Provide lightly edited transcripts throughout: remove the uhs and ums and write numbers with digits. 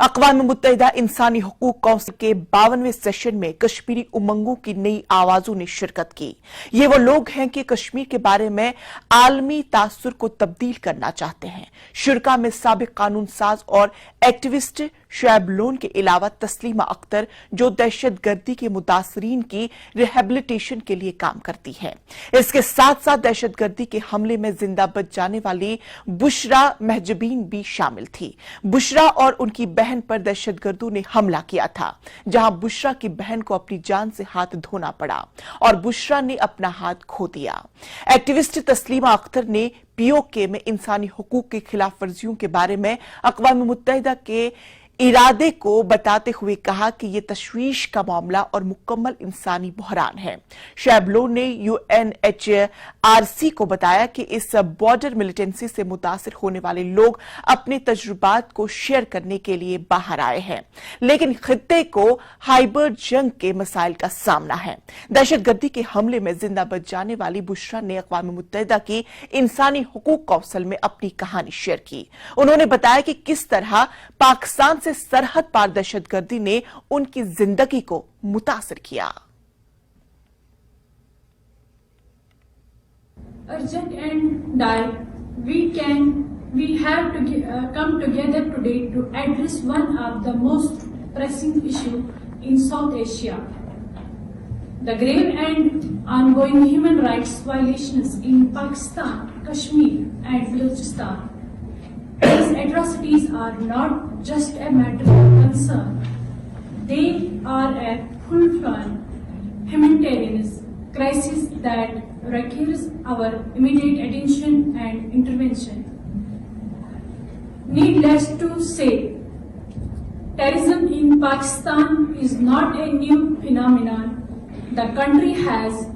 अक़वाम मुत्तहिदा इंसानी हुकूक काउंसिल के 52वें सेशन में कश्मीरी उमंगों की नई आवाजों ने शिरकत की। ये वो लोग हैं कि कश्मीर के बारे में आलमी तासुर को तब्दील करना चाहते हैं। शुरका में साबिक कानून साज और एक्टिविस्ट शुएब लोन के अलावा तस्लीमा अख्तर, जो दहशतगर्दी के मुतासरीन की रिहेबिलिटेशन के लिए काम करती है। इसके साथ साथ दहशतगर्दी के हमले में जिंदा बच जाने वाली बुशरा महजबीन भी शामिल थी। बुशरा और उनकी बहन पर दहशतगर्दों ने हमला किया था, जहां बुशरा की बहन को अपनी जान से हाथ धोना पड़ा और बुशरा ने अपना हाथ खो दिया। एक्टिविस्ट तस्लीमा अख्तर ने पीओके में इंसानी हुकूक की खिलाफ वर्जियों के बारे में अक़वाम मुत्तहिदा के इरादे को बताते हुए कहा कि यह तशवीश का मामला और मुकम्मल इंसानी बहरान है। शुएब लोन ने UNHRC को बताया कि इस बॉर्डर मिलिटेंसी से मुतासिर होने वाले लोग अपने तजुर्बात को शेयर करने के लिए बाहर आए हैं, लेकिन खित्ते को हाइबर जंग के मसाइल का सामना है। दहशतगर्दी के हमले में जिंदा बच जाने वाली बुशरा ने अक़वाम मुत्तहिदा की इंसानी हुकूक काउंसिल में अपनी कहानी शेयर की। उन्होंने बताया कि किस तरह पाकिस्तान से सरहद पार दहशतगर्दी ने उनकी जिंदगी को मुतासिर किया। Urgent and dire, we have to come together today to address one of the most pressing issues in South Asia: the grave and ongoing human rights violations in Pakistan, Kashmir, and Balochistan. These atrocities are not just a matter of concern, they are a full-blown humanitarian crisis that requires our immediate attention and intervention. Needless to say, terrorism in Pakistan is not a new phenomenon. The country has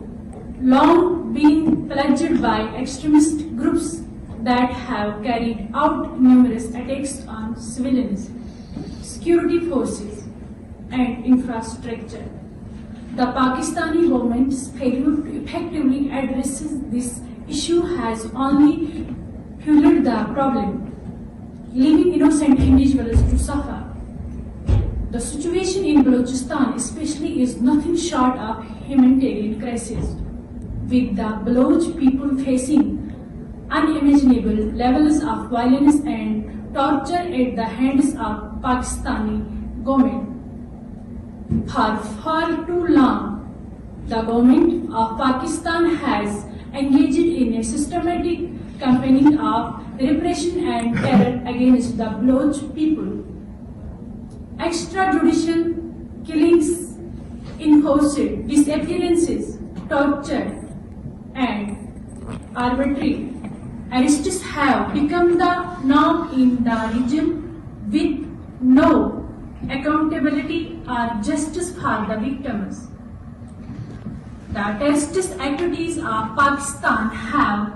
long been plagued by extremist groups that have carried out numerous attacks on civilians, security forces, and infrastructure. The Pakistani government's failure to effectively address this issue has only fueled the problem, leaving innocent individuals to suffer. The situation in Balochistan especially is nothing short of humanitarian crisis, with the Baloch people facing unimaginable levels of violence and torture at the hands of Pakistani government. For far too long, the government of Pakistan has engaged in a systematic campaign of repression and terror against the Baloch people. Extrajudicial killings, enforced disappearances, torture, and arbitrary arrests have become the norm in the region, with no accountability or justice for the victims. The terrorist activities of Pakistan have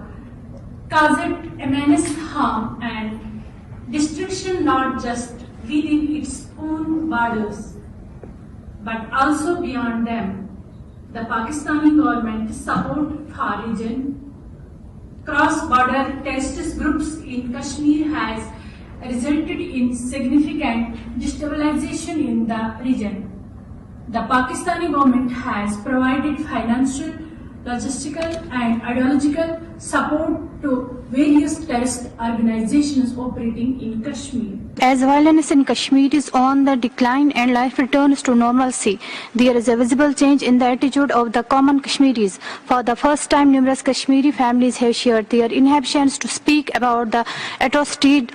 caused immense harm and destruction not just within its own borders, but also beyond them. The Pakistani government's support for region cross-border terrorist groups in Kashmir has resulted in significant destabilization in the region. The Pakistani government has provided financial, logistical, and ideological support to various terrorist organizations operating in Kashmir. As violence in Kashmir is on the decline and life returns to normalcy, there is a visible change in the attitude of the common Kashmiris. For the first time, numerous Kashmiri families have shared their inhibitions to speak about the atrocities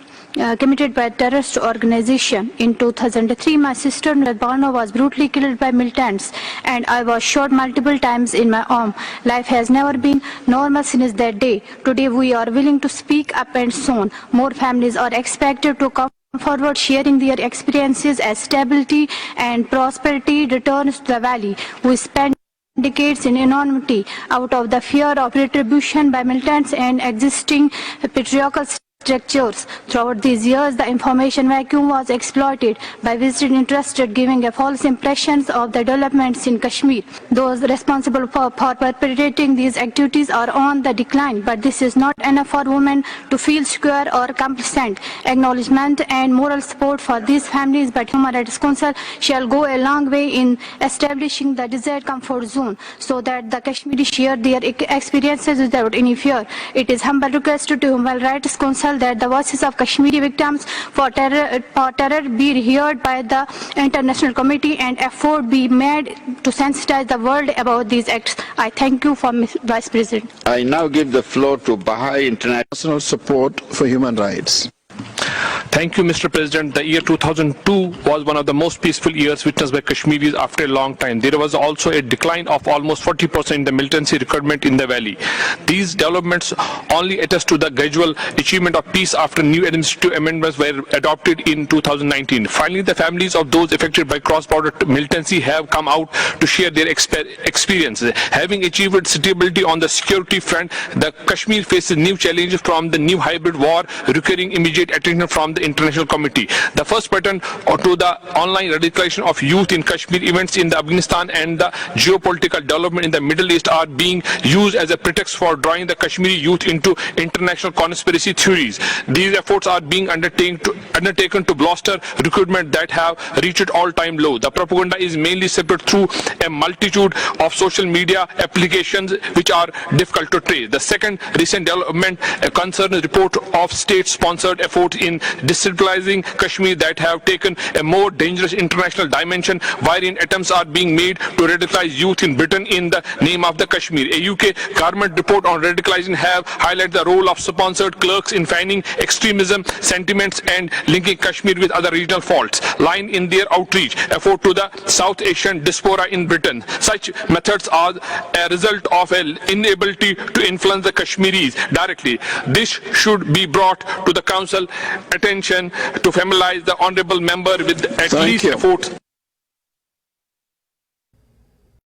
committed by terrorist organization. In 2003, my sister Barno was brutally killed by militants, and I was shot multiple times in my arm. Life has never been normal since that day. Today, we are willing to speak up, and soon more families are expected to come forward, sharing their experiences as stability and prosperity returns to the valley. We spent decades in anonymity out of the fear of retribution by militants and existing patriarchal structures. Throughout these years, the information vacuum was exploited by visited interested, giving a false impressions of the developments in Kashmir. Those responsible for perpetrating these activities are on the decline, but this is not enough for women to feel secure or complacent. Acknowledgement and moral support for these families by Human Rights Council shall go a long way in establishing the desired comfort zone so that the Kashmiris share their experiences without any fear. It is humble request to Human Rights Council that the voices of Kashmiri victims for terror be heard by the International Committee and effort be made to sensitize the world about these acts. I thank you, Vice President. I now give the floor to Baha'i International Support for Human Rights. Thank you, Mr. President. The year 2002 was one of the most peaceful years witnessed by Kashmiris after a long time. There was also a decline of almost 40% in the militancy recruitment in the valley. These developments only attest to the gradual achievement of peace after new administrative amendments were adopted in 2019. Finally, the families of those affected by cross-border militancy have come out to share their experiences. Having achieved stability on the security front, the Kashmir faces new challenges from the new hybrid war, requiring immediate attention from the International Committee. The first pattern to the online radicalization of youth in Kashmir, events in Afghanistan and the geopolitical development in the Middle East are being used as a pretext for drawing the Kashmiri youth into international conspiracy theories. These efforts are being undertaken to bolster recruitment that have reached all-time low. The propaganda is mainly spread through a multitude of social media applications which are difficult to trace. The second recent development concerns a report of state-sponsored efforts in destabilizing Kashmir that have taken a more dangerous international dimension, wherein attempts are being made to radicalize youth in Britain in the name of the Kashmir. A UK government report on radicalizing have highlighted the role of sponsored clerks in fanning extremism sentiments and linking Kashmir with other regional faults, lying in their outreach effort to the South Asian diaspora in Britain. Such methods are a result of an inability to influence the Kashmiris directly. This should be brought to the Council attention to familiarize the honourable member with at least efforts